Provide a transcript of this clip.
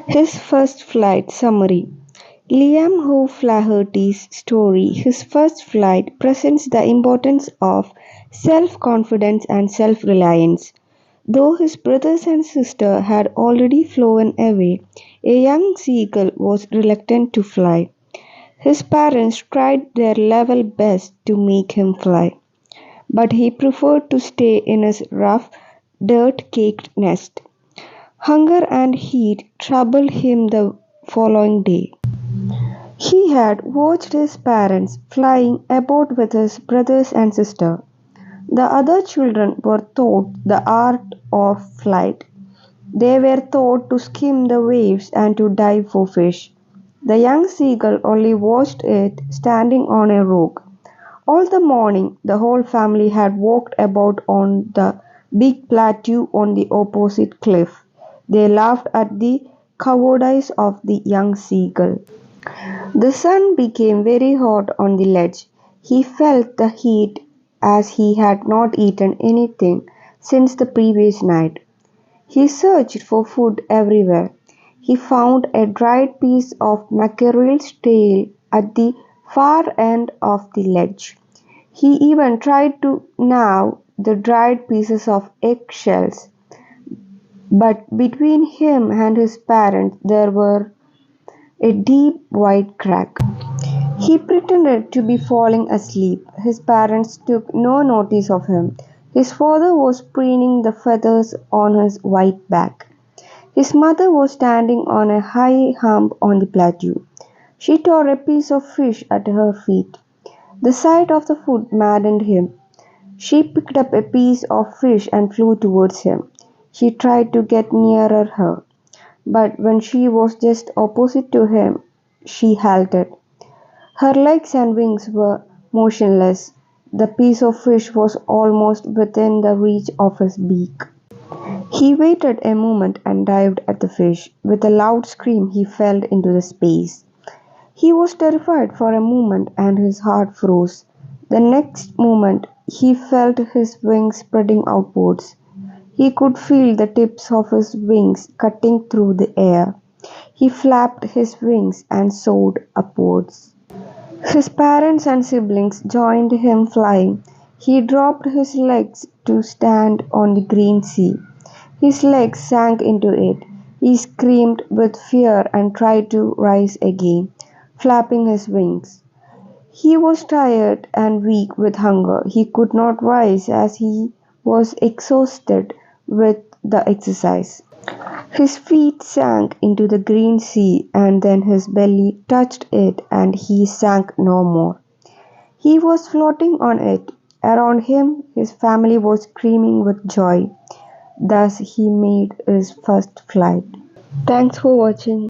His first flight summary. Liam O'Flaherty's story, His First Flight, presents the importance of self confidence and self reliance. Though his brothers and sister had already flown away, a young seagull was reluctant to fly. His parents tried their level best to make him fly, but he preferred to stay in his rough, dirt caked nest. Hunger and heat troubled him the following day. He had watched his parents flying about with his brothers and sister. The other children were taught the art of flight. They were taught to skim the waves and to dive for fish. The young seagull only watched it standing on a rock. All the morning the whole family had walked about on the big plateau on the opposite cliff. They laughed at the cowardice of the young seagull. The sun became very hot on the ledge. He felt the heat as he had not eaten anything since the previous night. He searched for food everywhere. He found a dried piece of mackerel's tail at the far end of the ledge. He even tried to gnaw the dried pieces of eggshells, but between him and his parents there were a deep white crack. He pretended to be falling asleep. His parents took no notice of him. His father was preening the feathers on his white back. His mother was standing on a high hump on the plateau. She tore a piece of fish at her feet. The sight of the food maddened him. She picked up a piece of fish and flew towards him. She tried to get nearer her, but when she was just opposite to him, she halted. Her legs and wings were motionless. The piece of fish was almost within the reach of his beak. He waited a moment and dived at the fish. With a loud scream, he fell into the space. He was terrified for a moment and his heart froze. The next moment, he felt his wings spreading outwards. He could feel the tips of his wings cutting through the air. He flapped his wings and soared upwards. His parents and siblings joined him flying. He dropped his legs to stand on the green sea. His legs sank into it. He screamed with fear and tried to rise again, flapping his wings. He was tired and weak with hunger. He could not rise as he was exhausted with the exercise. His feet sank into the green sea and then his belly touched it and he sank no more. He was floating on it. Around him, his family was screaming with joy. Thus, he made his first flight. Thanks for watching.